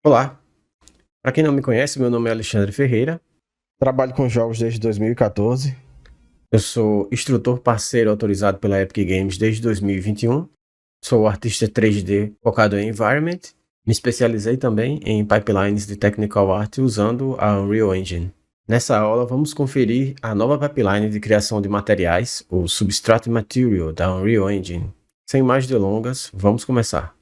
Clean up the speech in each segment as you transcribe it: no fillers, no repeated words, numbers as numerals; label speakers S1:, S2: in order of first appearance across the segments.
S1: Olá, para quem não me conhece, meu nome é Alexandre Ferreira, trabalho com jogos desde 2014, eu sou instrutor parceiro autorizado pela Epic Games desde 2021, sou artista 3D focado em Environment, me especializei também em pipelines de Technical Art usando a Unreal Engine. Nessa aula vamos conferir a nova pipeline de criação de materiais, o Substrate Material da Unreal Engine. Sem mais delongas, vamos começar.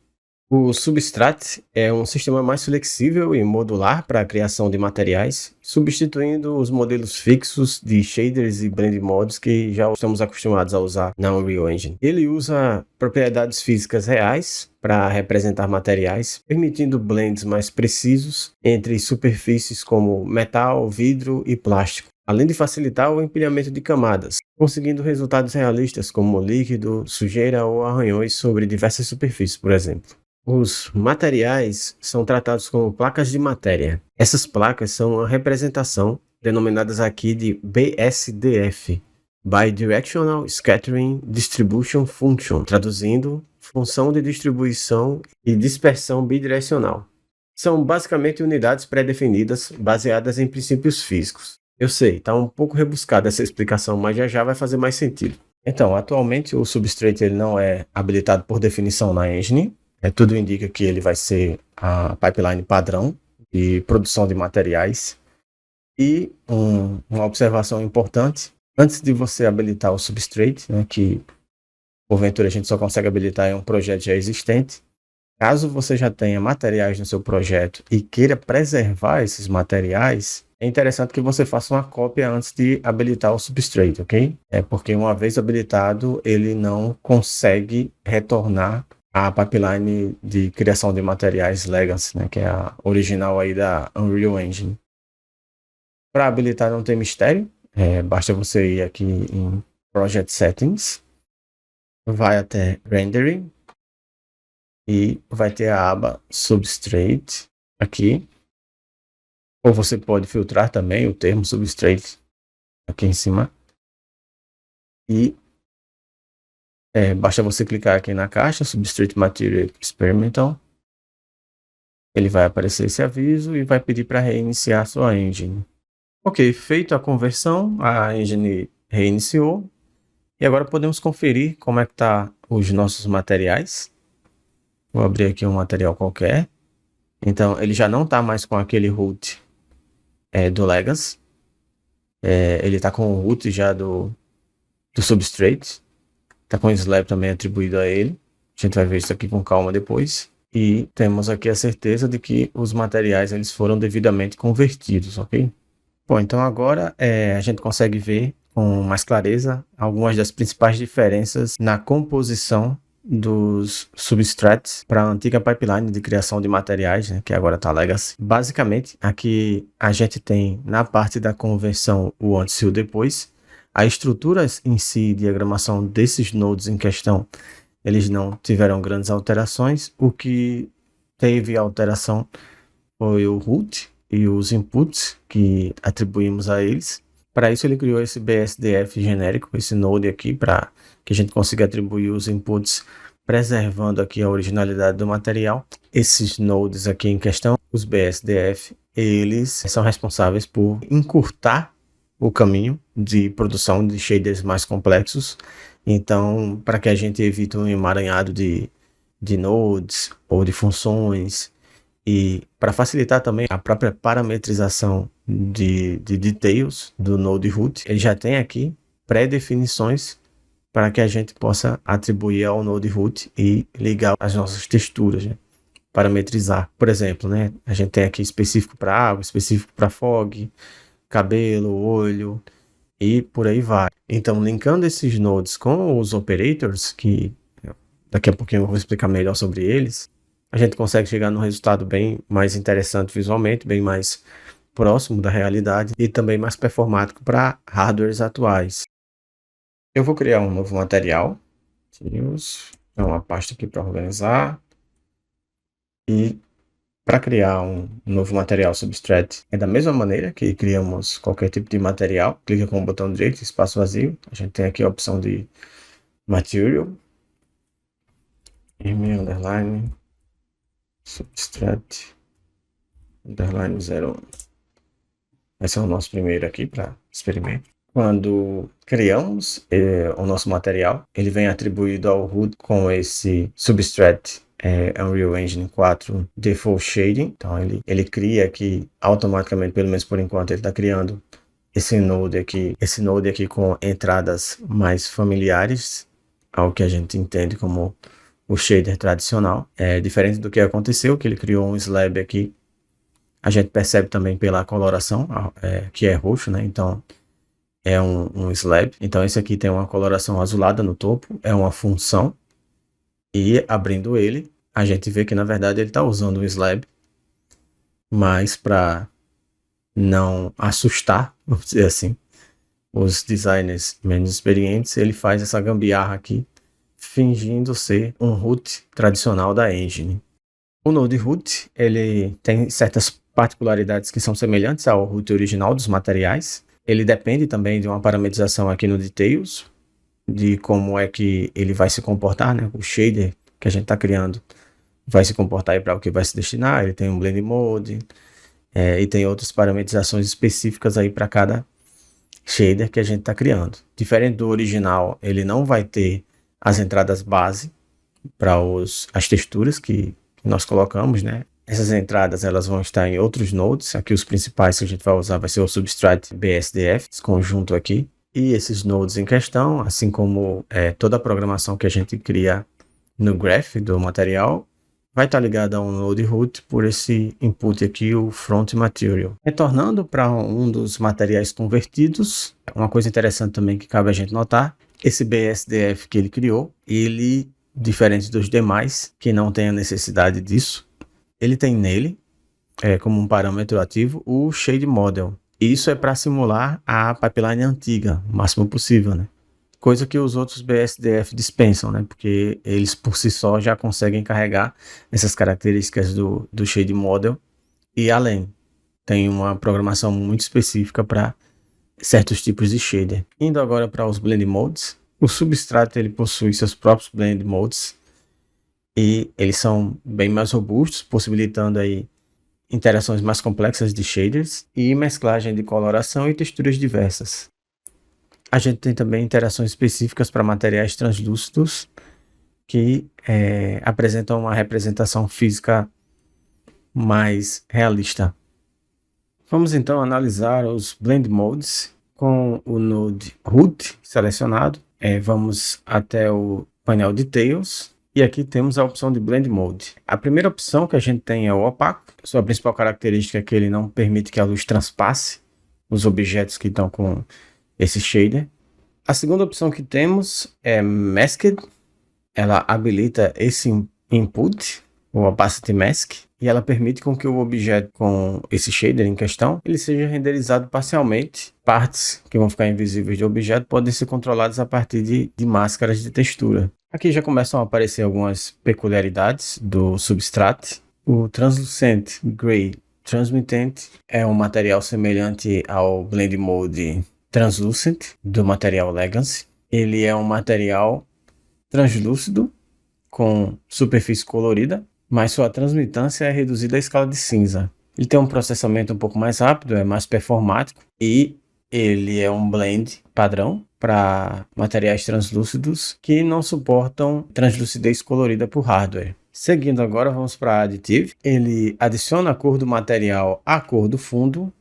S1: O Substrate é um sistema mais flexível e modular para a criação de materiais, substituindo os modelos fixos de shaders e blend mods que já estamos acostumados a usar na Unreal Engine. Ele usa propriedades físicas reais para representar materiais, permitindo blends mais precisos entre superfícies como metal, vidro e plástico, além de facilitar o empilhamento de camadas, conseguindo resultados realistas como líquido, sujeira ou arranhões sobre diversas superfícies, por exemplo. Os materiais são tratados como placas de matéria. Essas placas são uma representação, denominadas aqui de BSDF, Bidirectional Scattering Distribution Function, traduzindo, função de distribuição e dispersão bidirecional. São basicamente unidades pré-definidas baseadas em princípios físicos. Eu sei, está um pouco rebuscada essa explicação, mas já vai fazer mais sentido. Então, atualmente o Substrate ele não é habilitado por definição na engine. Tudo indica que ele vai ser a pipeline padrão de produção de materiais. E uma observação importante, antes de você habilitar o Substrate, né, que porventura a gente só consegue habilitar em um projeto já existente, caso você já tenha materiais no seu projeto e queira preservar esses materiais, é interessante que você faça uma cópia antes de habilitar o Substrate, ok? Porque uma vez habilitado, ele não consegue retornar a pipeline de criação de materiais Legacy, né, que é a original aí da Unreal Engine. Para habilitar não tem mistério, basta você ir aqui em Project Settings, vai até Rendering e vai ter a aba Substrate aqui, ou você pode filtrar também o termo Substrate aqui em cima e basta você clicar aqui na caixa Substrate Material Experimental. Ele vai aparecer esse aviso e vai pedir para reiniciar sua engine. Ok, feita a conversão, a engine reiniciou. E agora podemos conferir como é que tá os nossos materiais. Vou abrir aqui um material qualquer. Então, ele já não está mais com aquele root do Legacy. Ele está com o root já do Substrate. Está com o slab também atribuído a ele. A gente vai ver isso aqui com calma depois. E temos aqui a certeza de que os materiais eles foram devidamente convertidos, ok? Bom, então agora a gente consegue ver com mais clareza algumas das principais diferenças na composição dos substrates para a antiga pipeline de criação de materiais, né, que agora está Legacy. Basicamente, aqui a gente tem na parte da conversão o antes e o depois. A estrutura em si, diagramação desses nodes em questão, eles não tiveram grandes alterações. O que teve alteração foi o root e os inputs que atribuímos a eles. Para isso ele criou esse BSDF genérico, esse node aqui, para que a gente consiga atribuir os inputs, preservando aqui a originalidade do material. Esses nodes aqui em questão, os BSDF, eles são responsáveis por encurtar o caminho de produção de shaders mais complexos. Então, para que a gente evite um emaranhado de nodes ou de funções, e para facilitar também a própria parametrização de details do node root, ele já tem aqui pré-definições para que a gente possa atribuir ao node root e ligar as nossas texturas, né? Parametrizar. Por exemplo, né? A gente tem aqui específico para água, específico para fog, cabelo, olho e por aí vai. Então, linkando esses nodes com os operators, que daqui a pouquinho eu vou explicar melhor sobre eles, a gente consegue chegar num resultado bem mais interessante visualmente, bem mais próximo da realidade e também mais performático para hardwares atuais. Eu vou criar um novo material. Temos uma pasta aqui para organizar. E para criar um novo material Substrate é da mesma maneira que criamos qualquer tipo de material. Clica com o botão direito, espaço vazio. A gente tem aqui a opção de Material. M_, Substrate. underline 01. Esse é o nosso primeiro aqui para experimento. Quando criamos o nosso material, ele vem atribuído ao HUD com esse Substrate Unreal Engine 4 Default Shading. Então ele cria aqui automaticamente, pelo menos por enquanto, ele está criando esse node aqui com entradas mais familiares ao que a gente entende como o shader tradicional. Diferente do que aconteceu, que ele criou um slab aqui. A gente percebe também pela coloração, que é roxo, né? Então, é um slab. Então, esse aqui tem uma coloração azulada no topo, é uma função. E, abrindo ele, a gente vê que, na verdade, ele está usando o slab, mas para não assustar, vamos dizer assim, os designers menos experientes, ele faz essa gambiarra aqui, fingindo ser um root tradicional da engine. O Node root, ele tem certas particularidades que são semelhantes ao root original dos materiais. Ele depende também de uma parametrização aqui no Details, de como é que ele vai se comportar, né? O shader que a gente está criando vai se comportar aí para o que vai se destinar. Ele tem um Blend Mode e tem outras parametrizações específicas aí para cada shader que a gente está criando. Diferente do original, ele não vai ter as entradas base para as texturas que nós colocamos, né? Essas entradas elas vão estar em outros nodes. Aqui os principais que a gente vai usar vai ser o Substrate BSDF, esse conjunto aqui. E esses nodes em questão, assim como toda a programação que a gente cria no graph do material, vai estar ligada a um node root por esse input aqui, o front material. Retornando para um dos materiais convertidos, uma coisa interessante também que cabe a gente notar, esse BSDF que ele criou, ele, diferente dos demais, que não tem a necessidade disso, ele tem nele, como um parâmetro ativo, o Shade Model. Isso é para simular a pipeline antiga, o máximo possível, né? Coisa que os outros BSDF dispensam, né? Porque eles por si só já conseguem carregar essas características do Shade Model e além. Tem uma programação muito específica para certos tipos de shader. Indo agora para os Blend Modes, o Substrate ele possui seus próprios Blend Modes e eles são bem mais robustos, possibilitando aí interações mais complexas de shaders e mesclagem de coloração e texturas diversas. A gente tem também interações específicas para materiais translúcidos que apresentam uma representação física mais realista. Vamos então analisar os Blend Modes com o Node Root selecionado. Vamos até o painel Details e aqui temos a opção de Blend Mode. A primeira opção que a gente tem é o opaco. Sua principal característica é que ele não permite que a luz transpasse os objetos que estão com esse shader. A segunda opção que temos é Masked. Ela habilita esse input, o Opacity Mask, e ela permite com que o objeto com esse shader em questão, ele seja renderizado parcialmente. Partes que vão ficar invisíveis do objeto podem ser controladas a partir de máscaras de textura. Aqui já começam a aparecer algumas peculiaridades do Substrate. O Translucent Gray Transmittent é um material semelhante ao Blend Mode Translucent do material Legacy. Ele é um material translúcido com superfície colorida, mas sua transmitância é reduzida à escala de cinza. Ele tem um processamento um pouco mais rápido, é mais performático e ele é um blend padrão para materiais translúcidos que não suportam translucidez colorida por hardware. Seguindo agora, vamos para Additive. Ele adiciona a cor do material à cor do fundo,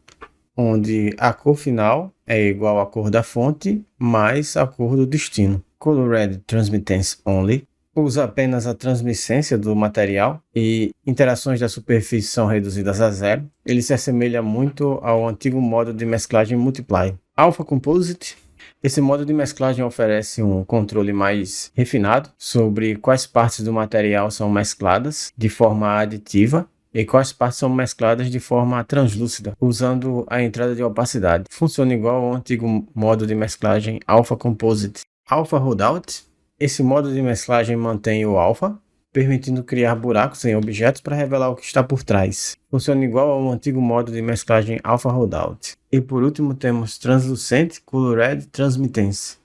S1: onde a cor final é igual à cor da fonte mais a cor do destino. Colored Transmittance Only usa apenas a transmitência do material e interações da superfície são reduzidas a zero. Ele se assemelha muito ao antigo modo de mesclagem Multiply. Alpha Composite. Esse modo de mesclagem oferece um controle mais refinado sobre quais partes do material são mescladas de forma aditiva e quais partes são mescladas de forma translúcida, usando a entrada de opacidade. Funciona igual ao antigo modo de mesclagem Alpha Composite. Alpha Rollout. Esse modo de mesclagem mantém o alpha, permitindo criar buracos em objetos para revelar o que está por trás. Funciona igual ao antigo modo de mesclagem Alpha Rollout. E por último temos Translucent Colored Transmittance.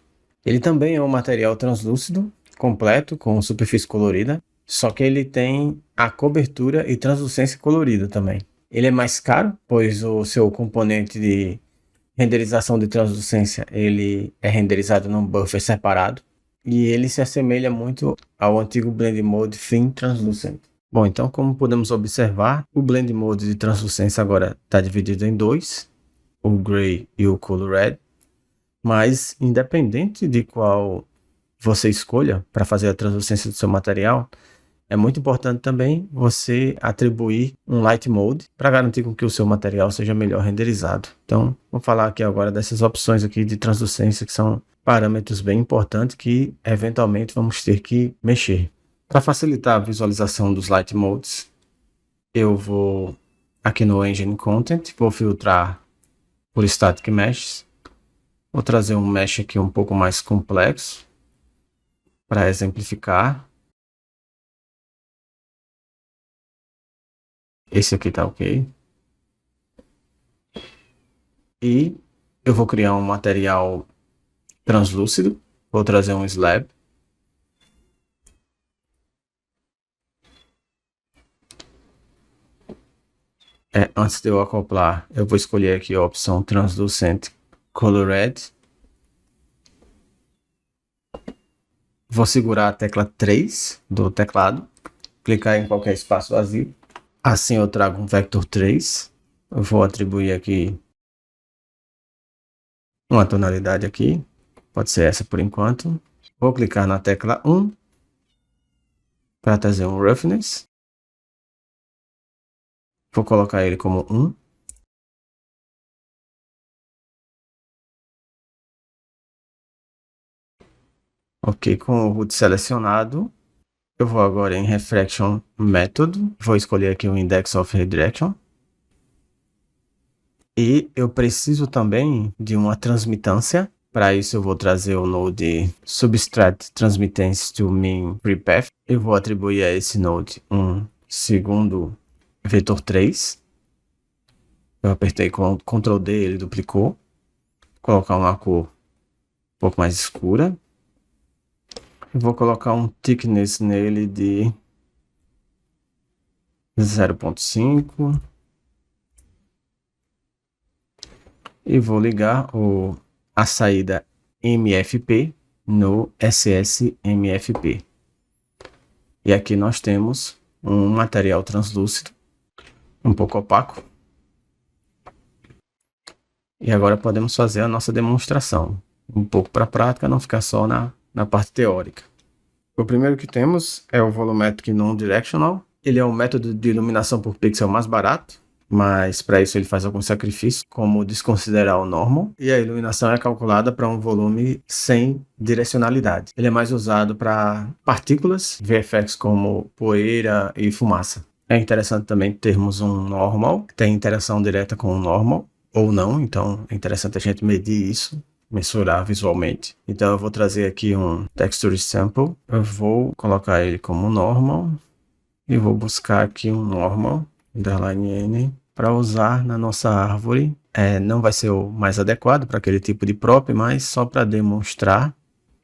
S1: Ele também é um material translúcido, completo, com superfície colorida, só que ele tem a cobertura e translucência colorida também. Ele é mais caro, pois o seu componente de renderização de translucência ele é renderizado num buffer separado e ele se assemelha muito ao antigo Blend Mode Thin Translucent. Bom, então como podemos observar, o Blend Mode de translucência agora está dividido em dois, o Gray e o Color Red, mas independente de qual você escolha para fazer a translucência do seu material, é muito importante também você atribuir um Light Mode para garantir com que o seu material seja melhor renderizado. Então, vou falar aqui agora dessas opções aqui de translucência que são parâmetros bem importantes que eventualmente vamos ter que mexer. Para facilitar a visualização dos Light Modes, eu vou aqui no Engine Content, vou filtrar por Static Meshes. Vou trazer um mesh aqui um pouco mais complexo para exemplificar. Esse aqui tá ok. E eu vou criar um material translúcido. Vou trazer um slab. Antes de eu acoplar, eu vou escolher aqui a opção Translucent Color Red. Vou segurar a tecla 3 do teclado. Clicar em qualquer espaço vazio. Assim eu trago um Vector 3. Eu vou atribuir aqui uma tonalidade aqui. Pode ser essa por enquanto. Vou clicar na tecla 1 para trazer um Roughness. Vou colocar ele como 1. Ok, com o root selecionado, eu vou agora em Refraction Method. Vou escolher aqui o Index of Redirection. E eu preciso também de uma transmitância. Para isso eu vou trazer o node Subtract Transmittance to Mean Free Path. Eu vou atribuir a esse node um segundo vetor 3. Eu apertei com Ctrl D, ele duplicou. Vou colocar uma cor um pouco mais escura. Eu vou colocar um thickness nele de 0.5. E vou ligar a saída MFP no SSMFP. E aqui nós temos um material translúcido, um pouco opaco. E agora podemos fazer a nossa demonstração. Um pouco para a prática, não ficar só na parte teórica. O primeiro que temos é o Volumetric Non-Directional. Ele é um método de iluminação por pixel mais barato, mas para isso ele faz alguns sacrifícios, como desconsiderar o normal, e a iluminação é calculada para um volume sem direcionalidade. Ele é mais usado para partículas, VFX como poeira e fumaça. É interessante também termos um normal, que tem interação direta com o normal, ou não, então é interessante a gente medir isso, mensurar visualmente. Então eu vou trazer aqui um Texture Sample, eu vou colocar ele como normal, e vou buscar aqui um normal, underline N, para usar na nossa árvore. Não vai ser o mais adequado para aquele tipo de prop, mas só para demonstrar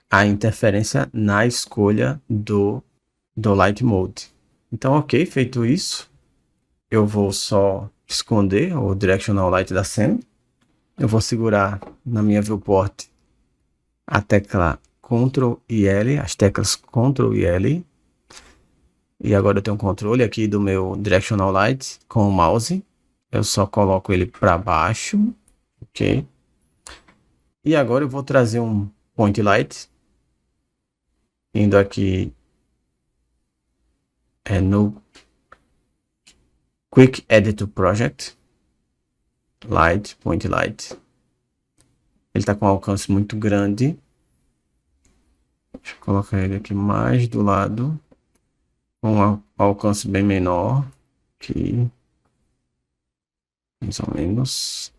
S1: a interferência na escolha do Light Mode. Então, ok, feito isso, eu vou só esconder o Directional Light da cena. Eu vou segurar na minha viewport a tecla Ctrl e L, as teclas Ctrl e L. E agora eu tenho um controle aqui do meu Directional Light com o mouse. Eu só coloco ele para baixo, ok? E agora eu vou trazer um Point Light, indo aqui no Quick Edit to Project, Light, Point Light. Ele está com um alcance muito grande. Deixa eu colocar ele aqui mais do lado, com um alcance bem menor, aqui, mais ou menos.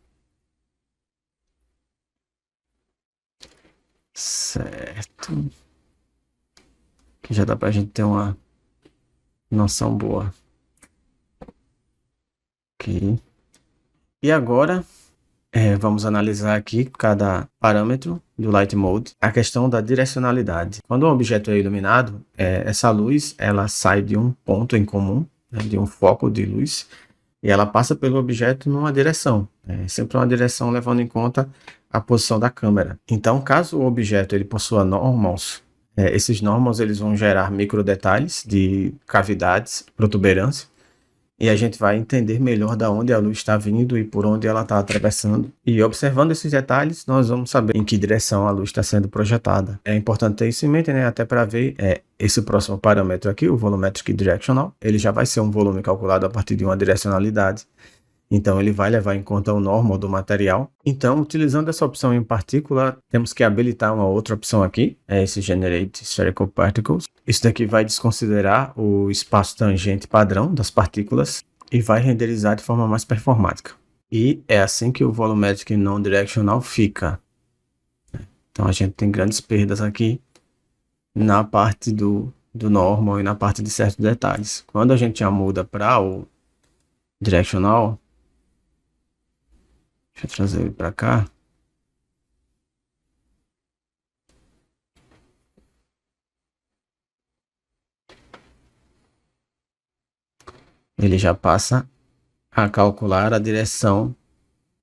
S1: Certo. Que já dá pra gente ter uma noção boa. Ok. E agora, vamos analisar aqui cada parâmetro do Light Mode. A questão da direcionalidade. Quando um objeto é iluminado, essa luz ela sai de um ponto em comum, né, de um foco de luz, e ela passa pelo objeto numa direção. É sempre uma direção levando em conta a posição da câmera. Então, caso o objeto ele possua normals, esses normals eles vão gerar microdetalhes de cavidades, protuberância, e a gente vai entender melhor da onde a luz está vindo e por onde ela está atravessando. E observando esses detalhes, nós vamos saber em que direção a luz está sendo projetada. É importante ter isso em mente, né? Até para ver esse próximo parâmetro aqui, o Volumetric Directional, ele já vai ser um volume calculado a partir de uma direcionalidade. Então, ele vai levar em conta o normal do material. Então, utilizando essa opção em partícula, temos que habilitar uma outra opção aqui, é esse Generate Spherical Particles. Isso daqui vai desconsiderar o espaço tangente padrão das partículas e vai renderizar de forma mais performática. E é assim que o Volumetric Non-Directional fica. Então, a gente tem grandes perdas aqui na parte do normal e na parte de certos detalhes. Quando a gente já muda para o Directional, deixa eu trazer ele para cá. Ele já passa a calcular a direção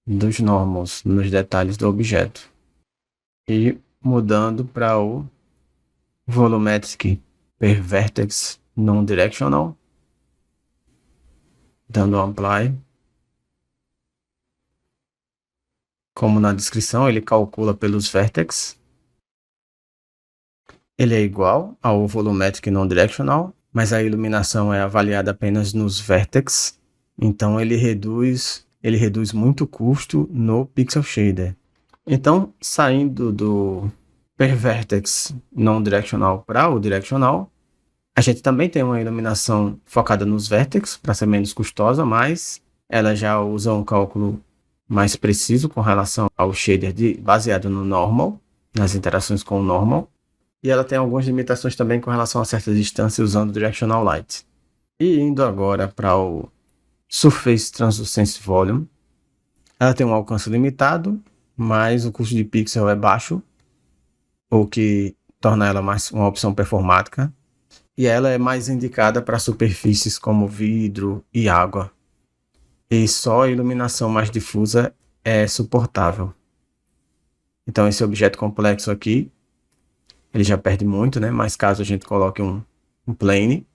S1: dos normals nos detalhes do objeto. E mudando para o Volumetric per Vertex Non-Directional, dando um Apply. Como na descrição, ele calcula pelos vértices. Ele é igual ao Volumetric Non-Directional, mas a iluminação é avaliada apenas nos vértices. Então ele reduz muito o custo no Pixel Shader. Então, saindo do per Vertex Non-Directional para o Directional, a gente também tem uma iluminação focada nos vértices, para ser menos custosa, mas ela já usa um cálculo mais preciso com relação ao shader baseado no normal, nas interações com o normal. E ela tem algumas limitações também com relação a certas distâncias usando Directional Light. E indo agora para o Surface Translucence Volume, ela tem um alcance limitado, mas o custo de pixel é baixo, o que torna ela mais uma opção performática. E ela é mais indicada para superfícies como vidro e água. E só a iluminação mais difusa é suportável. Então esse objeto complexo aqui, ele já perde muito, né? Mas caso a gente coloque um plane,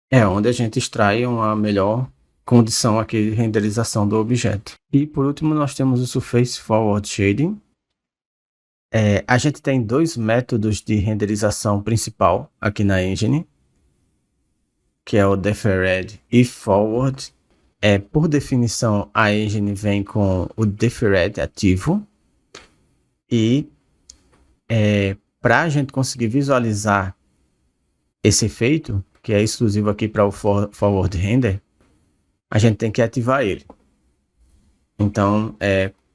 S1: é onde a gente extrai uma melhor condição aqui de renderização do objeto. E por último nós temos o Surface Forward Shading. A gente tem dois métodos de renderização principal aqui na Engine, que é o Deferred e Forward. Por definição, a Engine vem com o Deferred ativo. E para a gente conseguir visualizar esse efeito, que é exclusivo aqui para o Forward Render, a gente tem que ativar ele. Então,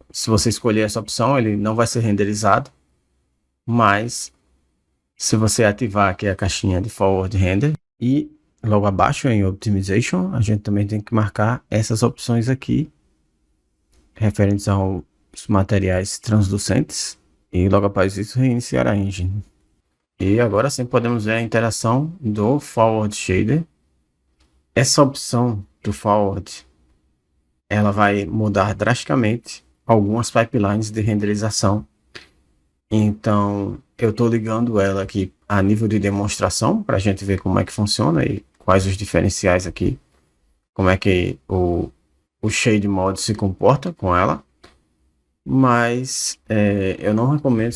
S1: se você escolher essa opção, ele não vai ser renderizado, mas se você ativar aqui a caixinha de Forward Render e logo abaixo em Optimization, a gente também tem que marcar essas opções aqui referentes aos materiais translucentes e logo após isso reiniciar a engine. E agora sim podemos ver a interação do Forward Shader. Essa opção do Forward, ela vai mudar drasticamente algumas pipelines de renderização. Então eu estou ligando ela aqui a nível de demonstração para a gente ver como é que funciona e quais os diferenciais aqui, como é que o Shade Mode se comporta com ela. Mas eu não recomendo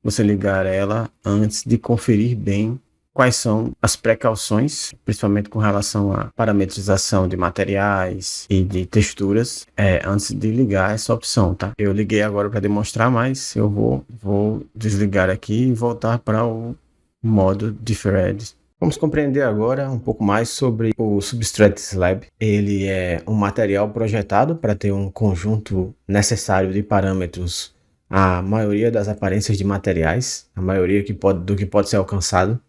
S1: você ligar ela antes de conferir bem quais são as precauções, principalmente com relação à parametrização de materiais e de texturas, antes de ligar essa opção, tá? Eu liguei agora para demonstrar, mas eu vou desligar aqui e voltar para o modo Deferred. Vamos compreender agora um pouco mais sobre o Substrate Slab. Ele é um material projetado para ter um conjunto necessário de parâmetros, a maioria das aparências de materiais, a maioria do que pode ser alcançado.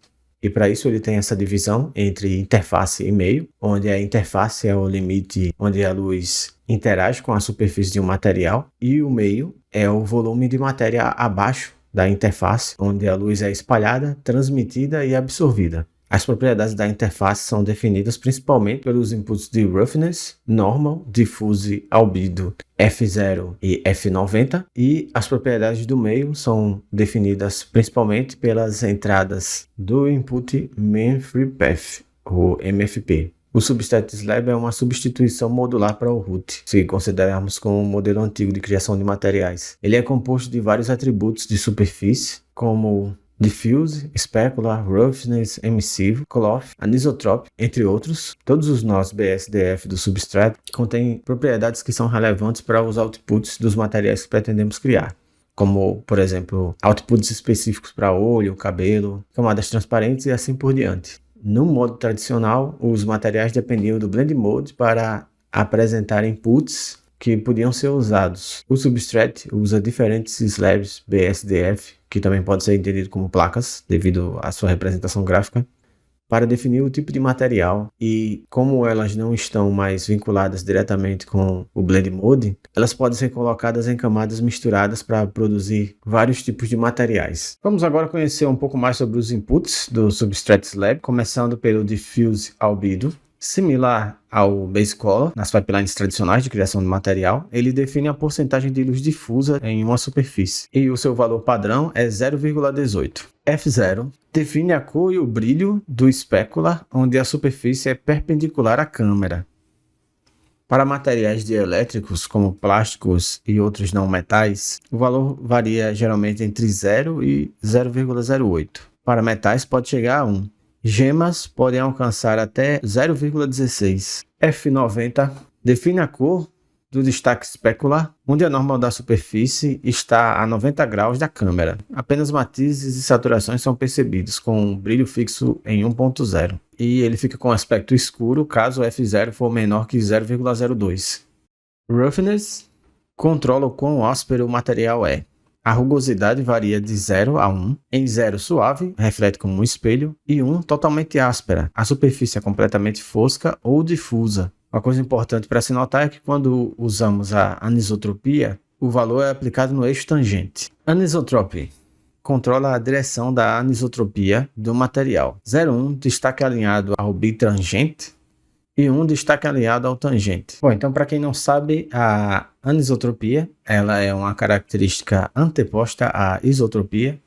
S1: E para isso ele tem essa divisão entre interface e meio, onde a interface é o limite onde a luz interage com a superfície de um material, e o meio é o volume de matéria abaixo da interface, onde a luz é espalhada, transmitida e absorvida. As propriedades da interface são definidas principalmente pelos inputs de roughness, normal, diffuse, albedo, F0 e F90, e as propriedades do meio são definidas principalmente pelas entradas do input Mean Free Path, ou MFP. O Substrate Slab é uma substituição modular para o root, se considerarmos como um modelo antigo de criação de materiais. Ele é composto de vários atributos de superfície, como diffuse, specular, roughness, emissive, cloth, anisotrope, entre outros. Todos os nós BSDF do substrato contêm propriedades que são relevantes para os outputs dos materiais que pretendemos criar, como, por exemplo, outputs específicos para olho, cabelo, camadas transparentes e assim por diante. No modo tradicional, os materiais dependiam do Blend Mode para apresentar inputs que podiam ser usados. O Substrate usa diferentes slabs BSDF, que também pode ser entendido como placas, devido à sua representação gráfica, para definir o tipo de material, e como elas não estão mais vinculadas diretamente com o Blend Mode, elas podem ser colocadas em camadas misturadas para produzir vários tipos de materiais. Vamos agora conhecer um pouco mais sobre os inputs do Substrate Slab, começando pelo Diffuse Albedo. Similar ao Base Color, nas pipelines tradicionais de criação de material, ele define a porcentagem de luz difusa em uma superfície, e o seu valor padrão é 0,18. F0 define a cor e o brilho do specular, onde a superfície é perpendicular à câmera. Para materiais dielétricos, como plásticos e outros não metais, o valor varia geralmente entre 0 e 0,08. Para metais pode chegar a 1. Gemas podem alcançar até 0,16. F90 define a cor do destaque specular, onde a normal da superfície está a 90 graus da câmera. Apenas matizes e saturações são percebidos, com um brilho fixo em 1.0. E ele fica com aspecto escuro caso F0 for menor que 0,02. Roughness controla o quão áspero o material é. A rugosidade varia de 0 a 1. Em 0 suave, reflete como um espelho, e 1 totalmente áspera. A superfície é completamente fosca ou difusa. Uma coisa importante para se notar é que quando usamos a anisotropia, o valor é aplicado no eixo tangente. Anisotrope controla a direção da anisotropia do material. 0,1 destaque alinhado ao bitangente e 1 destaque alinhado ao tangente. Bom, então para quem não sabe, a anisotropia ela é uma característica anteposta à isotropia,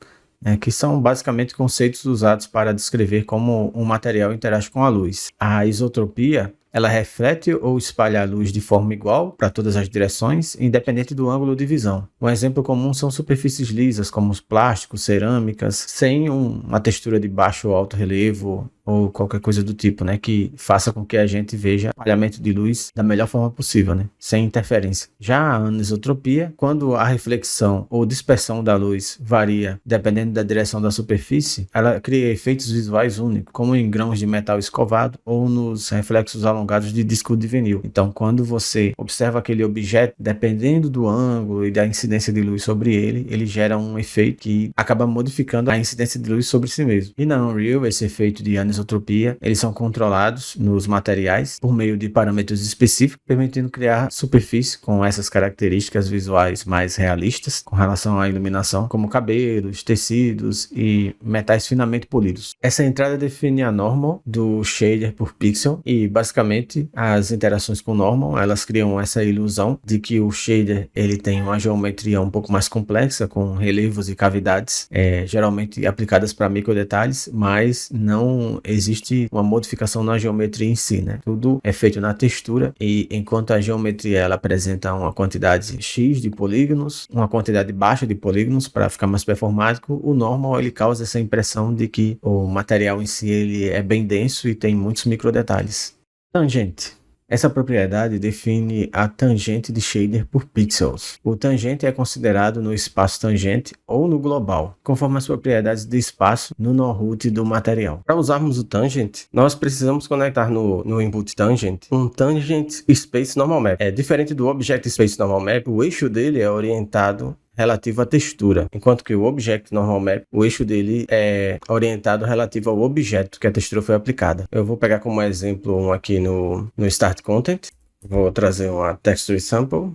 S1: que são basicamente conceitos usados para descrever como um material interage com a luz. A isotropia ela reflete ou espalha a luz de forma igual para todas as direções, independente do ângulo de visão. Um exemplo comum são superfícies lisas, como os plásticos, cerâmicas, sem uma textura de baixo ou alto relevo, ou qualquer coisa do tipo, que faça com que a gente veja o espalhamento de luz da melhor forma possível, sem interferência. Já a anisotropia, quando a reflexão ou dispersão da luz varia dependendo da direção da superfície, ela cria efeitos visuais únicos, como em grãos de metal escovado ou nos reflexos alongados de disco de vinil. Então, quando você observa aquele objeto, dependendo do ângulo e da incidência de luz sobre ele, ele gera um efeito que acaba modificando a incidência de luz sobre si mesmo. E na Unreal, esse efeito de anisotropia, eles são controlados nos materiais por meio de parâmetros específicos, permitindo criar superfícies com essas características visuais mais realistas com relação à iluminação, como cabelos, tecidos e metais finamente polidos. Essa entrada define a normal do shader por pixel e basicamente as interações com o normal, elas criam essa ilusão de que o shader ele tem uma geometria um pouco mais complexa, com relevos e cavidades, geralmente aplicadas para microdetalhes, mas não existe uma modificação na geometria em si, Tudo é feito na textura, e enquanto a geometria ela apresenta uma quantidade X de polígonos, uma quantidade baixa de polígonos para ficar mais performático, o normal ele causa essa impressão de que o material em si ele é bem denso e tem muitos microdetalhes. Tangente Essa propriedade define a tangente de shader por pixels. O tangente é considerado no espaço tangente ou no global, conforme as propriedades de espaço no no-root do material. Para usarmos o tangent, nós precisamos conectar no input tangent um tangent space normal map. É diferente do object space normal map, o eixo dele é orientado relativo à textura, enquanto que o Object Normal Map, o eixo dele é orientado relativo ao objeto que a textura foi aplicada. Eu vou pegar como exemplo um aqui no Start Content, vou trazer uma Texture Sample.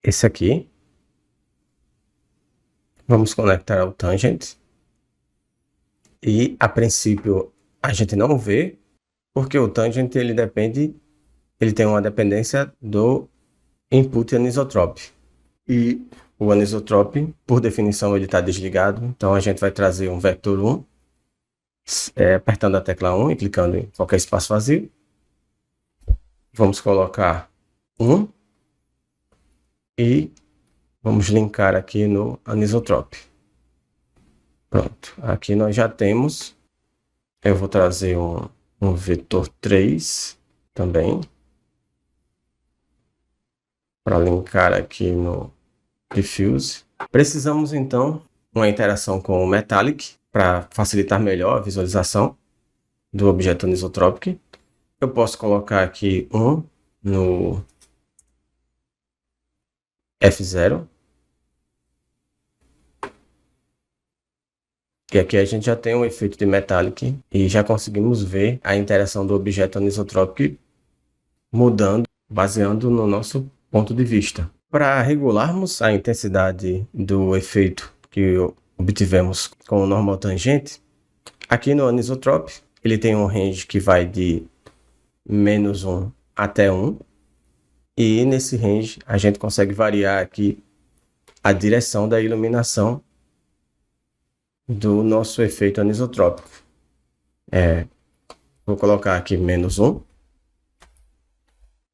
S1: Esse aqui. Vamos conectar ao Tangent. E, a princípio, a gente não vê, porque o Tangent ele tem uma dependência do input anisotrope. E o anisotrope, por definição, ele está desligado. Então, a gente vai trazer um vector 1, apertando a tecla 1 e clicando em qualquer espaço vazio. Vamos colocar 1 e vamos linkar aqui no anisotrope. Pronto, aqui nós já temos. Eu vou trazer um vetor 3 também, para linkar aqui no Diffuse. Precisamos então uma interação com o Metallic para facilitar melhor a visualização do objeto anisotropic. Eu posso colocar aqui um no F0. E aqui a gente já tem um efeito de Metallic e já conseguimos ver a interação do objeto anisotropic mudando, baseando no nosso ponto de vista. Para regularmos a intensidade do efeito que obtivemos com o normal tangente, aqui no anisotrope ele tem um range que vai de -1 até 1, e nesse range a gente consegue variar aqui a direção da iluminação do nosso efeito anisotrópico. Vou colocar aqui -1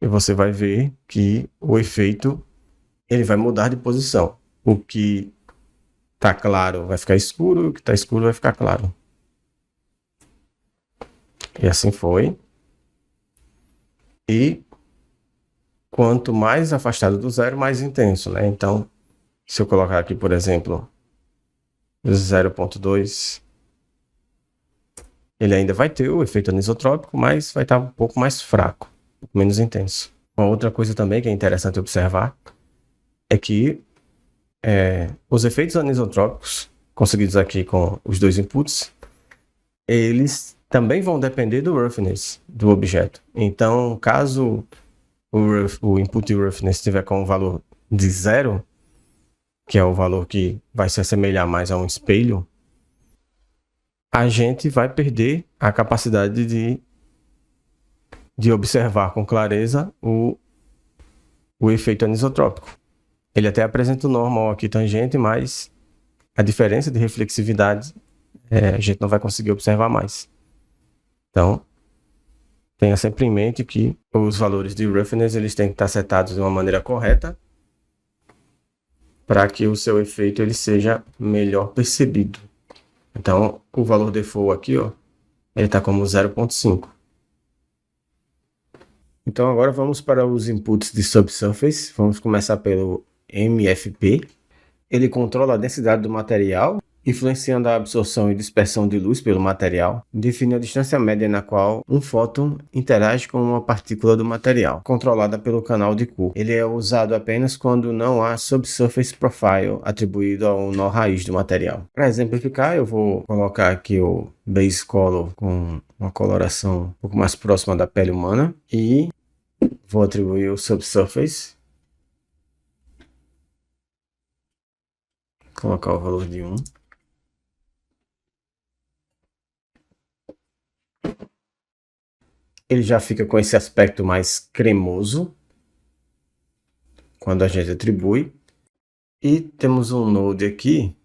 S1: e você vai ver que o efeito ele vai mudar de posição. O que está claro vai ficar escuro, o que está escuro vai ficar claro. E assim foi. E quanto mais afastado do zero, mais intenso, né? Então, se eu colocar aqui, por exemplo, 0.2, ele ainda vai ter o efeito anisotrópico, mas vai estar um pouco mais fraco, um pouco menos intenso. Uma outra coisa também que é interessante observar é que os efeitos anisotrópicos, conseguidos aqui com os dois inputs, eles também vão depender do roughness do objeto. Então, caso o input roughness estiver com um valor de 0, que é o valor que vai se assemelhar mais a um espelho, a gente vai perder a capacidade de observar com clareza o efeito anisotrópico. Ele até apresenta o normal aqui tangente, mas a diferença de reflexividade a gente não vai conseguir observar mais. Então, tenha sempre em mente que os valores de roughness eles têm que estar setados de uma maneira correta para que o seu efeito ele seja melhor percebido. Então, o valor default aqui, ó, ele está como 0.5. Então, agora vamos para os inputs de subsurface. Vamos começar pelo MFP. Ele controla a densidade do material, influenciando a absorção e dispersão de luz pelo material, define a distância média na qual um fóton interage com uma partícula do material, controlada pelo canal de Q. Ele é usado apenas quando não há subsurface profile atribuído ao nó raiz do material. Para exemplificar, eu vou colocar aqui o base color com uma coloração um pouco mais próxima da pele humana e vou atribuir o subsurface. Colocar o valor de 1. Ele já fica com esse aspecto mais cremoso quando a gente atribui. E temos um node aqui,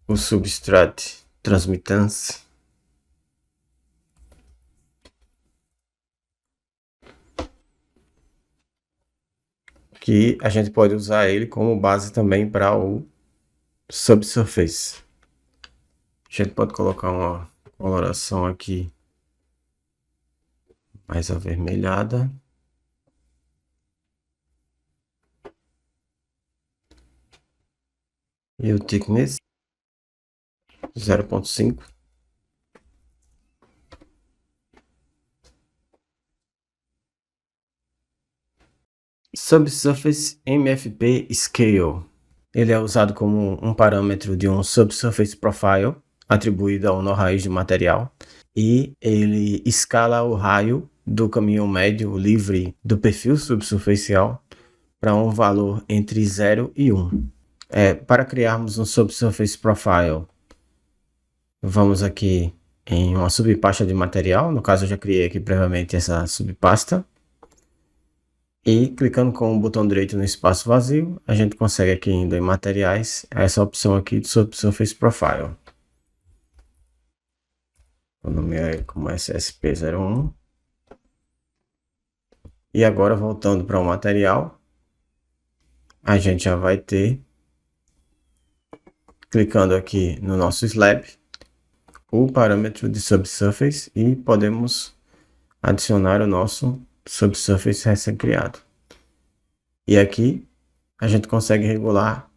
S1: o Substrate Transmittance, que a gente pode usar ele como base também para o Subsurface. gente pode colocar uma coloração aqui mais avermelhada. E o thickness 0.5. Subsurface MFP Scale. Ele é usado como um parâmetro de um Subsurface Profile, atribuído ao nó raiz de material, e ele escala o raio do caminho médio livre do perfil subsurfacial para um valor entre 0 e 1. Para criarmos um Subsurface Profile, vamos aqui em uma subpasta de material, no caso eu já criei aqui previamente essa subpasta, e clicando com o botão direito no espaço vazio, a gente consegue aqui indo em materiais, essa opção aqui de Subsurface Profile. O nome é como SSP01. E agora voltando para o material, a gente já vai ter, clicando aqui no nosso slab, o parâmetro de Subsurface e podemos adicionar o nosso Subsurface recém-criado. E aqui a gente consegue regular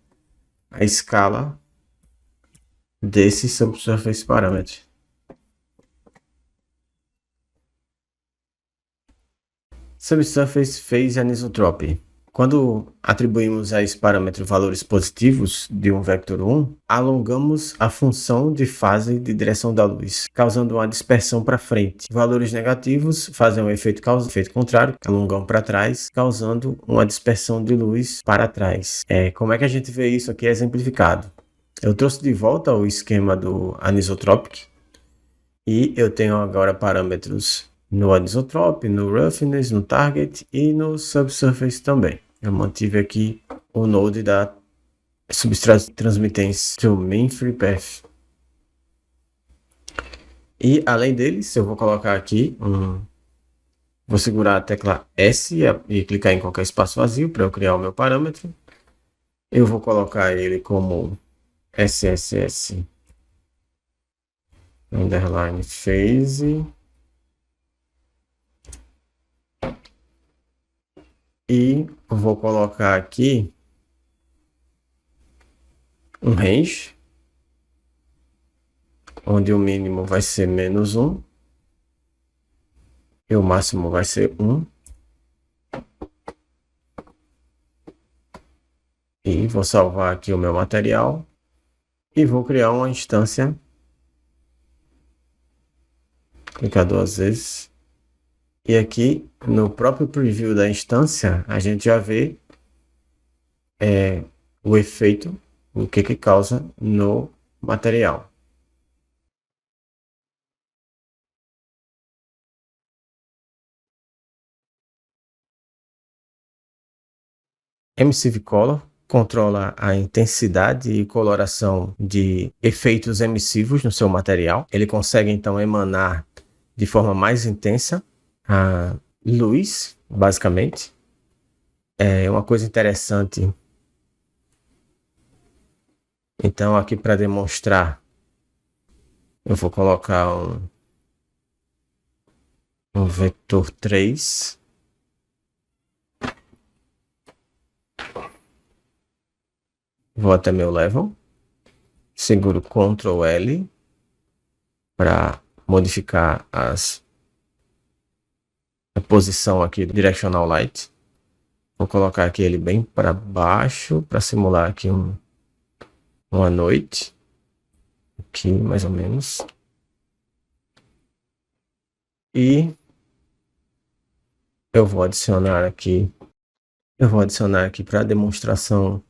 S1: a escala desse Subsurface parâmetro. Subsurface Phase Anisotropy. Quando atribuímos a esse parâmetro valores positivos de um vector 1, alongamos a função de fase de direção da luz, causando uma dispersão para frente. Valores negativos fazem um efeito contrário, alongam para trás, causando uma dispersão de luz para trás. Como é que a gente vê isso aqui exemplificado? Eu trouxe de volta o esquema do Anisotropic e eu tenho agora parâmetros no Anisotrope, no Roughness, no Target e no Subsurface também. Eu mantive aqui o node da Substrate Transmittance to Mean Free Path. E além deles, eu vou colocar aqui vou segurar a tecla S e clicar em qualquer espaço vazio para eu criar o meu parâmetro. Eu vou colocar ele como SSS underline phase. E vou colocar aqui um range, onde o mínimo vai ser -1 e o máximo vai ser 1. E vou salvar aqui o meu material e vou criar uma instância. Clicar 2 vezes. E aqui, no próprio preview da instância, a gente já vê o efeito, o que causa no material. Emissive Color controla a intensidade e coloração de efeitos emissivos no seu material. Ele consegue, então, emanar de forma mais intensa a luz, basicamente. Uma coisa interessante. Então, aqui para demonstrar, eu vou colocar um vetor 3. Vou até meu level. Seguro Ctrl L para modificar a posição aqui do Directional Light. Vou colocar aqui ele bem para baixo para simular aqui uma noite. Aqui, mais ou menos. E eu vou adicionar aqui para demonstração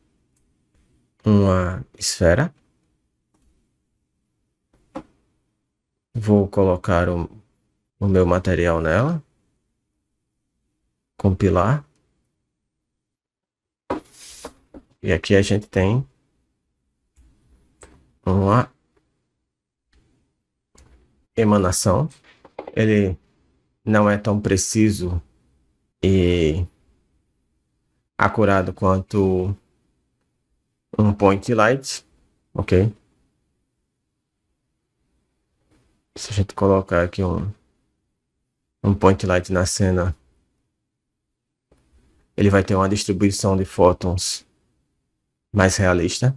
S1: uma esfera. Vou colocar o meu material nela. Compilar. E aqui a gente tem uma emanação. Ele não é tão preciso e acurado quanto um point light, ok? gente colocar aqui um point light na cena, ele vai ter uma distribuição de fótons mais realista.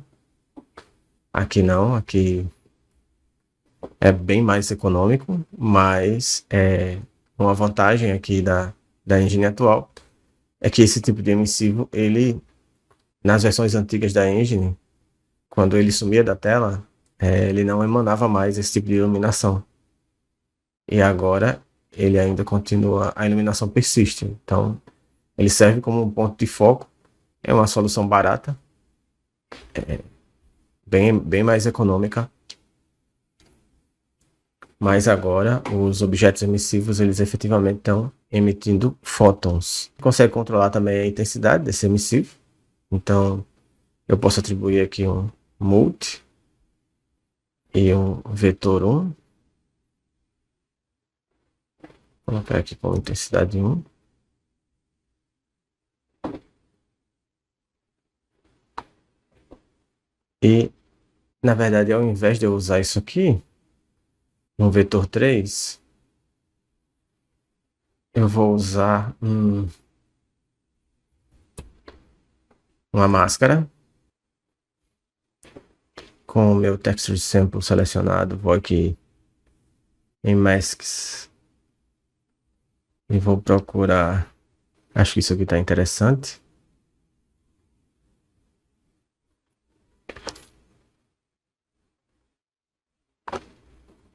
S1: Aqui não, aqui é bem mais econômico, mas uma vantagem aqui da engine atual é que esse tipo de emissivo, ele, nas versões antigas da engine, quando ele sumia da tela, ele não emanava mais esse tipo de iluminação. E agora ele ainda continua, a iluminação persiste. Então, ele serve como um ponto de foco, é uma solução barata, bem mais econômica. Mas agora os objetos emissivos, eles efetivamente estão emitindo fótons. Consegue controlar também a intensidade desse emissivo. Então, eu posso atribuir aqui um multi e um vetor 1. Vou colocar aqui com intensidade 1. E, na verdade, ao invés de eu usar isso aqui, um vetor 3, eu vou usar uma máscara com o meu texture sample selecionado. Vou aqui em masks e vou procurar, acho que isso aqui está interessante.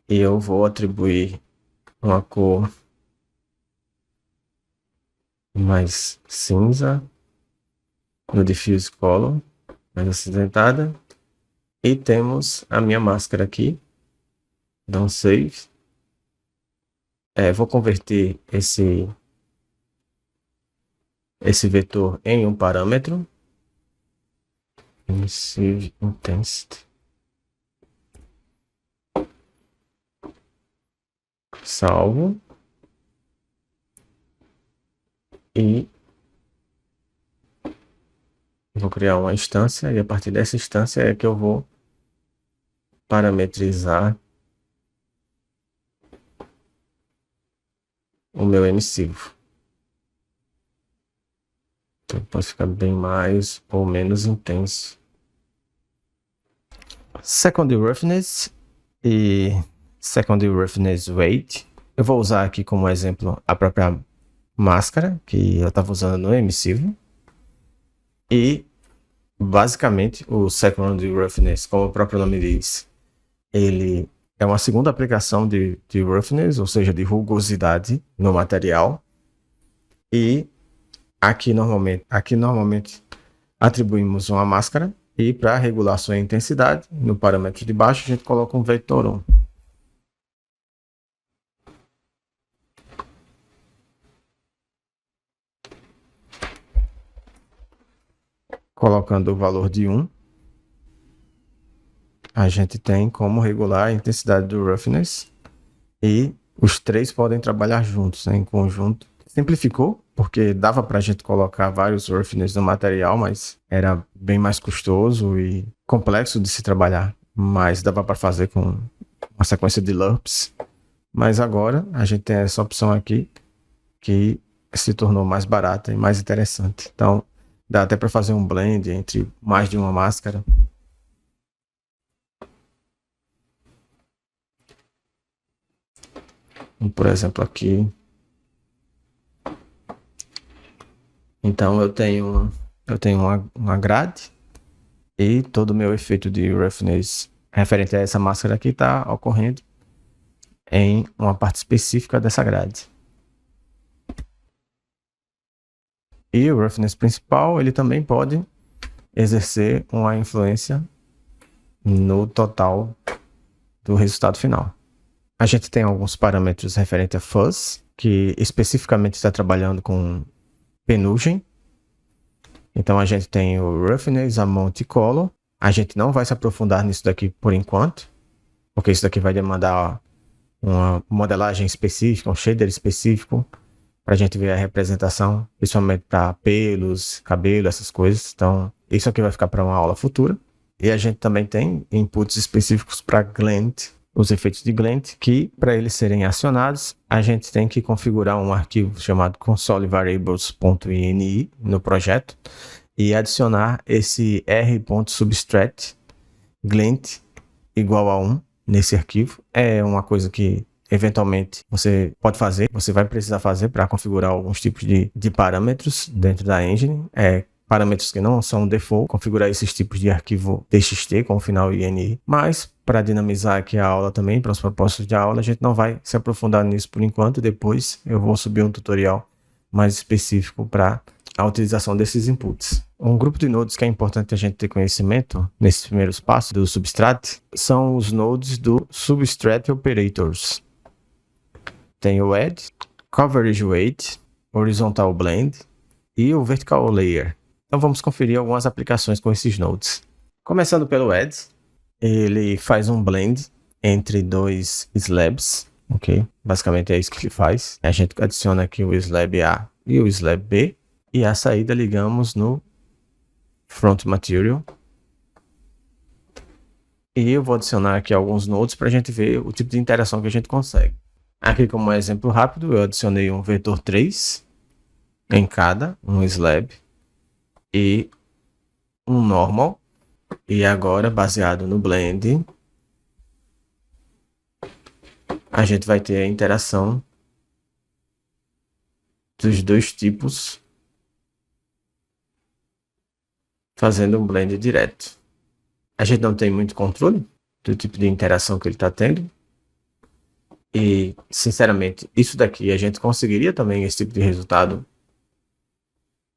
S1: E eu vou atribuir uma cor mais cinza no diffuse color, mais acinzentada. E temos a minha máscara aqui. Dá um save. Vou converter esse vetor em um parâmetro. Emissive intensity. Salvo. E vou criar uma instância, e a partir dessa instância é que eu vou parametrizar o meu emissivo. Então pode ficar bem mais ou menos intenso. Secondary roughness e secondary roughness weight. Eu vou usar aqui como exemplo a própria máscara que eu estava usando no emissivo. E basicamente o secondary roughness, como o próprio nome diz, ele é uma segunda aplicação de roughness, ou seja, de rugosidade no material. E aqui normalmente atribuímos uma máscara, e para regular sua intensidade, no parâmetro de baixo a gente coloca um vetor 1. Colocando o valor de 1, a gente tem como regular a intensidade do roughness, e os três podem trabalhar juntos, né, em conjunto. Simplificou, porque dava para a gente colocar vários roughness no material, mas era bem mais custoso e complexo de se trabalhar. Mas dava para fazer com uma sequência de LURPs. Mas agora a gente tem essa opção aqui, que se tornou mais barata e mais interessante. Então, dá até para fazer um blend entre mais de uma máscara. Por exemplo, aqui. Então eu tenho uma grade, e todo o meu efeito de roughness referente a essa máscara aqui está ocorrendo em uma parte específica dessa grade. E o roughness principal, ele também pode exercer uma influência no total do resultado final. A gente tem alguns parâmetros referentes a fuzz, que especificamente está trabalhando com penugem. Então a gente tem o roughness, amount e color. A gente não vai se aprofundar nisso daqui por enquanto, porque isso daqui vai demandar uma modelagem específica, um shader específico, para a gente ver a representação, principalmente para pelos, cabelo, essas coisas. Então isso aqui vai ficar para uma aula futura. E a gente também tem inputs específicos para glint, os efeitos de Glint, que para eles serem acionados, a gente tem que configurar um arquivo chamado consolevariables.ini no projeto e adicionar esse r.substrat glint igual a 1 nesse arquivo. É uma coisa que eventualmente você pode fazer, você vai precisar fazer para configurar alguns tipos de parâmetros dentro da engine. Parâmetros que não são default, configurar esses tipos de arquivo txt com o final ini, mas para dinamizar aqui a aula também, para os propósitos de aula, a gente não vai se aprofundar nisso por enquanto. Depois eu vou subir um tutorial mais específico para a utilização desses inputs. Um grupo de nodes que é importante a gente ter conhecimento nesses primeiros passos do Substrat são os nodes do Substrat Operators. Tem o Add, Coverage Weight, Horizontal Blend e o Vertical Layer. Então vamos conferir algumas aplicações com esses nodes. Começando pelo Add, ele faz um blend entre dois slabs, ok? Basicamente é isso que ele faz. A gente adiciona aqui o slab A e o slab B e a saída ligamos no Front Material. E eu vou adicionar aqui alguns nodes para a gente ver o tipo de interação que a gente consegue. Aqui como exemplo rápido, eu adicionei um vetor 3 em cada, um slab e um normal. E agora, baseado no blend, a gente vai ter a interação dos dois tipos fazendo um blend direto. A gente não tem muito controle do tipo de interação que ele está tendo. E, sinceramente, isso daqui a gente conseguiria também esse tipo de resultado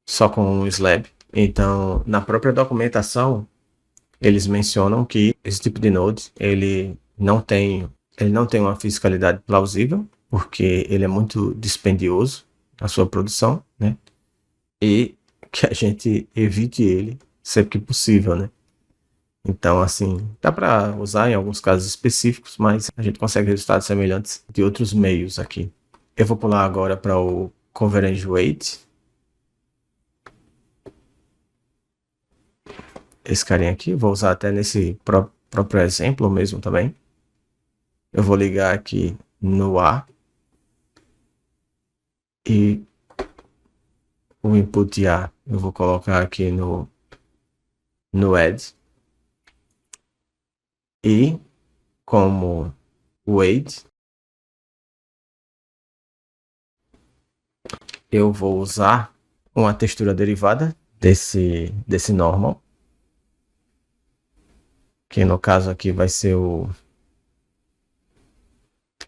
S1: só com um slab. Então, na própria documentação, eles mencionam que esse tipo de node ele não tem uma fiscalidade plausível, porque ele é muito dispendioso na sua produção, né? E que a gente evite ele sempre que possível, né? Então, assim, dá para usar em alguns casos específicos, mas a gente consegue resultados semelhantes de outros meios aqui. Eu vou pular agora para o Coverage Weight. Esse carinha aqui, vou usar até nesse próprio exemplo mesmo também. Eu vou ligar aqui no A e o input A eu vou colocar aqui no Add. E como weight, eu vou usar uma textura derivada desse normal, que no caso aqui vai ser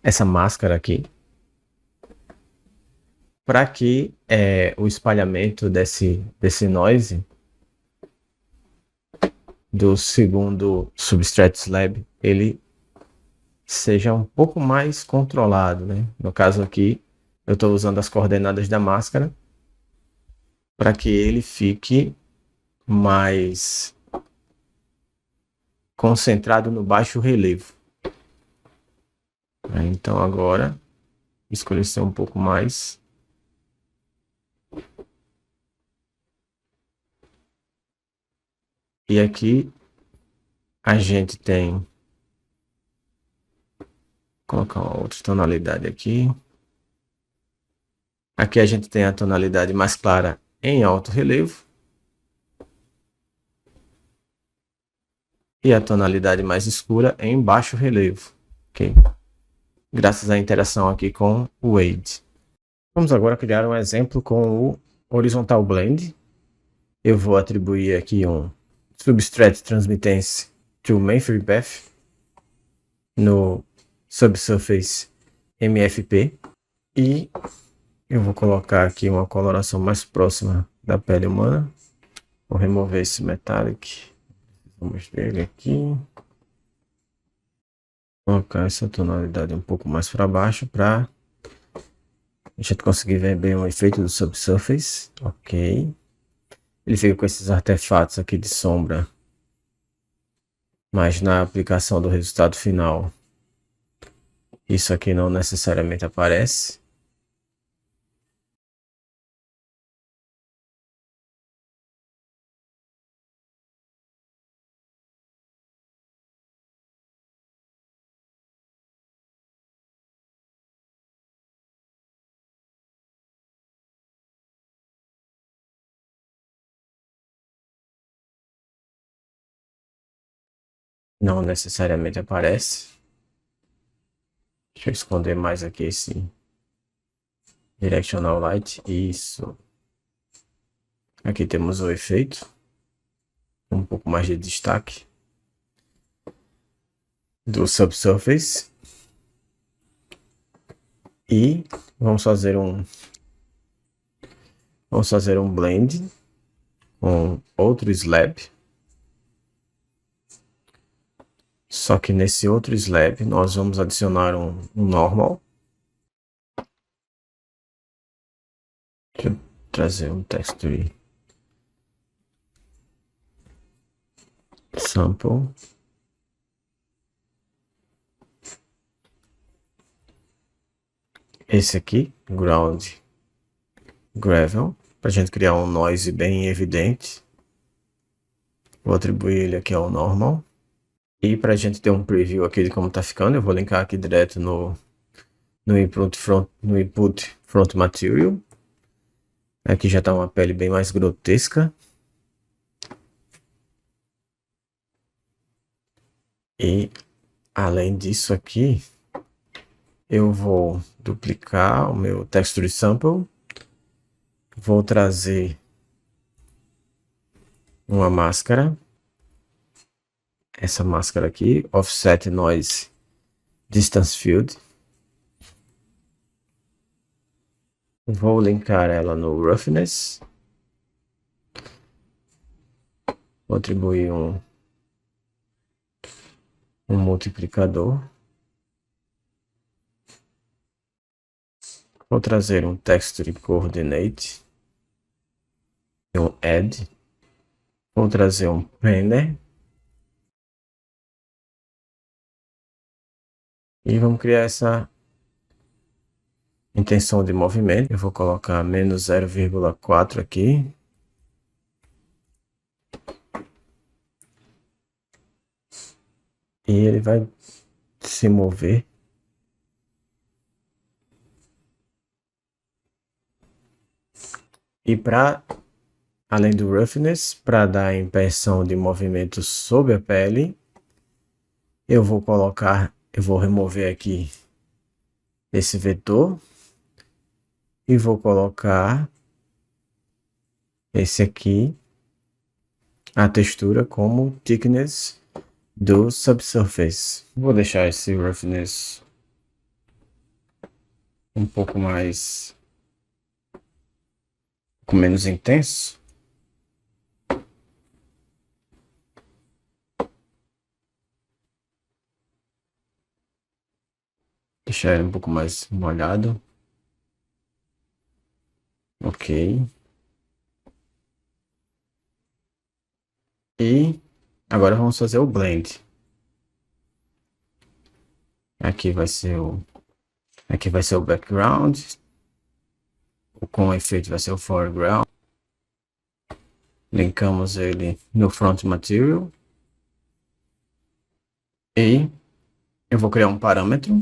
S1: essa máscara aqui, para que o espalhamento desse noise do segundo Substrat Slab ele seja um pouco mais controlado, né? No caso aqui, eu estou usando as coordenadas da máscara para que ele fique mais concentrado no baixo relevo. Então agora, escolher ser um pouco mais. E aqui a gente tem, vou colocar uma outra tonalidade aqui. Aqui a gente tem a tonalidade mais clara em alto relevo. E a tonalidade mais escura em baixo relevo. Ok? Graças à interação aqui com o Wade. Vamos agora criar um exemplo com o Horizontal Blend. Eu vou atribuir aqui um Substrat Transmittance to MainFreePath no Subsurface MFP. E eu vou colocar aqui uma coloração mais próxima da pele humana. Vou remover esse Metallic. Vamos ver ele aqui. Colocar essa tonalidade um pouco mais para baixo para a gente conseguir ver bem o efeito do Subsurface. Ok. Ele fica com esses artefatos aqui de sombra. Mas na aplicação do resultado final, isso aqui não necessariamente aparece. não necessariamente aparece. Deixa eu esconder mais aqui esse Directional Light. Isso. Aqui temos o efeito. Um pouco mais de destaque do Subsurface. E vamos fazer um blend com outro slab. Só que nesse outro slab nós vamos adicionar um normal. Deixa eu trazer um texture sample. Esse aqui, ground gravel, para a gente criar um noise bem evidente. Vou atribuir ele aqui ao normal. E para a gente ter um preview aqui de como está ficando, eu vou linkar aqui direto no input front material. Aqui já está uma pele bem mais grotesca. E além disso aqui, eu vou duplicar o meu texture sample. Vou trazer uma máscara. Essa máscara aqui, Offset Noise Distance Field. Vou linkar ela no Roughness. Vou atribuir um multiplicador. Vou trazer um Texture Coordinate. Um Add. Vou trazer um Render. E vamos criar essa intenção de movimento. Eu vou colocar menos 0,4 aqui. E ele vai se mover. E para, além do roughness, para dar a impressão de movimento sobre a pele, eu vou remover aqui esse vetor e vou colocar esse aqui, a textura como thickness do subsurface. Vou deixar esse roughness um pouco menos intenso. Deixar ele um pouco mais molhado. Ok. E agora vamos fazer o blend. Aqui vai ser o background. Com efeito vai ser o foreground. Linkamos ele no front material. E eu vou criar um parâmetro.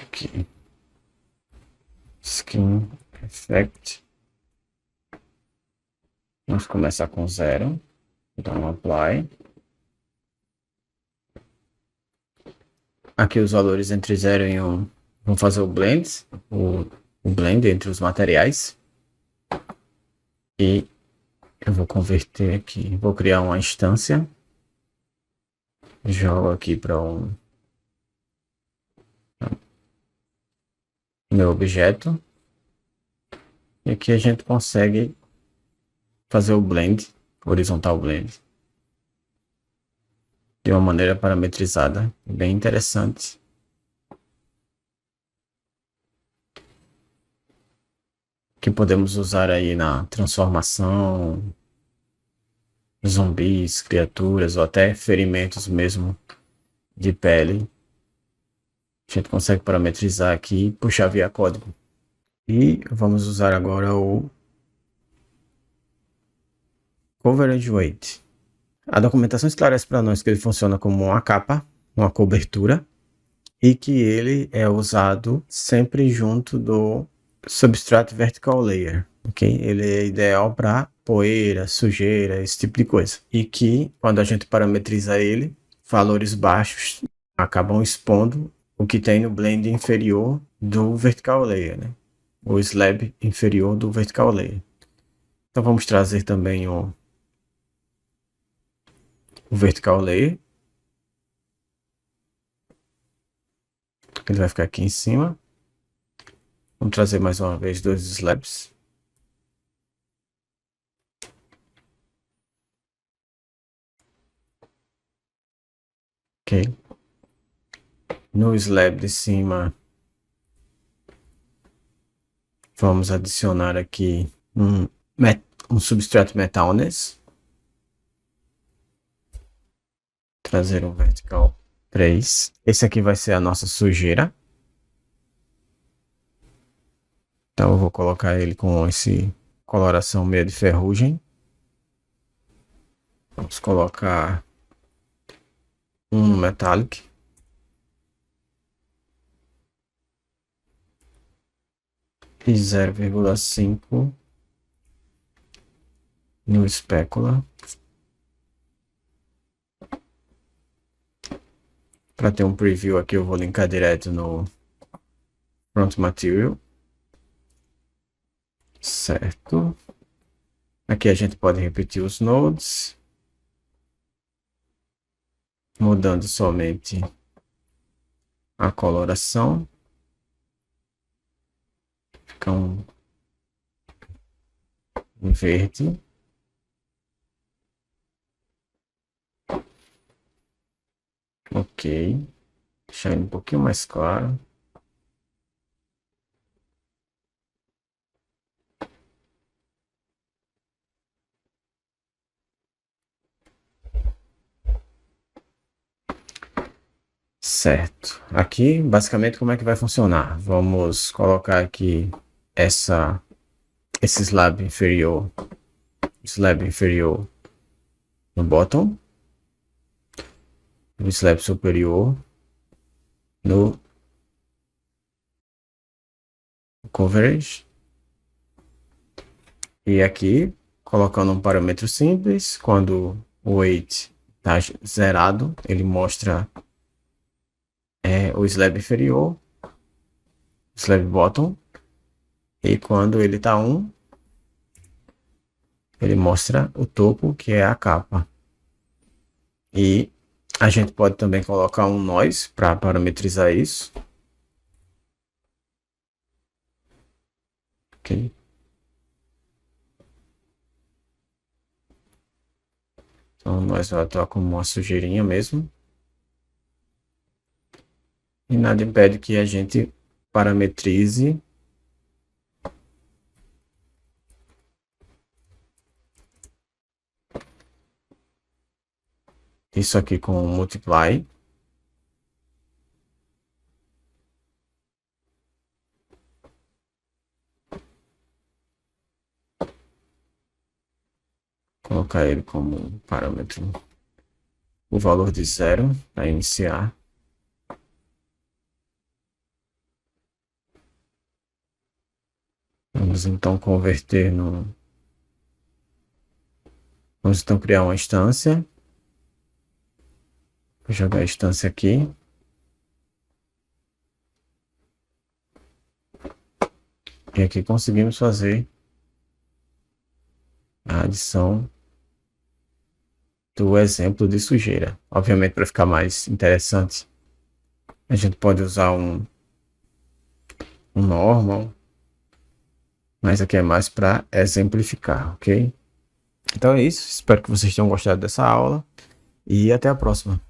S1: Aqui. Skin Effect. Vamos começar com 0. Então, Apply. Aqui os valores entre 0 e 1. Vamos fazer o blend. O blend entre os materiais. E eu vou converter aqui. Vou criar uma instância. Jogo aqui para meu objeto. E aqui a gente consegue fazer o blend, horizontal blend, de uma maneira parametrizada, bem interessante. Que podemos usar aí na transformação, zumbis, criaturas ou até ferimentos mesmo de pele. A gente consegue parametrizar aqui e puxar via código. E vamos usar agora o Coverage Weight. A documentação esclarece para nós que ele funciona como uma capa, uma cobertura, e que ele é usado sempre junto do Substrate Vertical Layer. Okay? Ele é ideal para poeira, sujeira, esse tipo de coisa. E que, quando a gente parametriza ele, valores baixos acabam expondo o que tem no blend inferior do vertical layer, né? O slab inferior do vertical layer. Então vamos trazer também o vertical layer. Ele vai ficar aqui em cima. Vamos trazer mais uma vez dois slabs. Ok. No slab de cima, vamos adicionar aqui um substrato metalness. Trazer um vertical 3. Esse aqui vai ser a nossa sujeira. Então eu vou colocar ele com esse coloração meio de ferrugem. Vamos colocar um no metallic. E 0,5 no specular. Para ter um preview aqui, eu vou linkar direto no Front Material. Certo. Aqui a gente pode repetir os nodes, mudando somente a coloração. Fica um verde. Ok. Deixar ele um pouquinho mais claro. Certo. Aqui, basicamente, como é que vai funcionar? Vamos colocar aqui esse slab inferior no bottom, o slab superior no coverage. E aqui, colocando um parâmetro simples, quando o weight está zerado, ele mostra o slab inferior, slab bottom, e quando ele está 1, ele mostra o topo, que é a capa. E a gente pode também colocar um noise para parametrizar isso. Ok. Então nós vai atuar como uma sujeirinha mesmo. E nada impede que a gente parametrize isso aqui com multiply. Colocar ele como parâmetro o valor de 0 para iniciar. Vamos então converter no... Vamos então criar uma instância. Vou jogar a instância aqui. E aqui conseguimos fazer a adição do exemplo de sujeira. Obviamente, para ficar mais interessante, a gente pode usar um normal, mas aqui é mais para exemplificar, ok? Então é isso, espero que vocês tenham gostado dessa aula e até a próxima.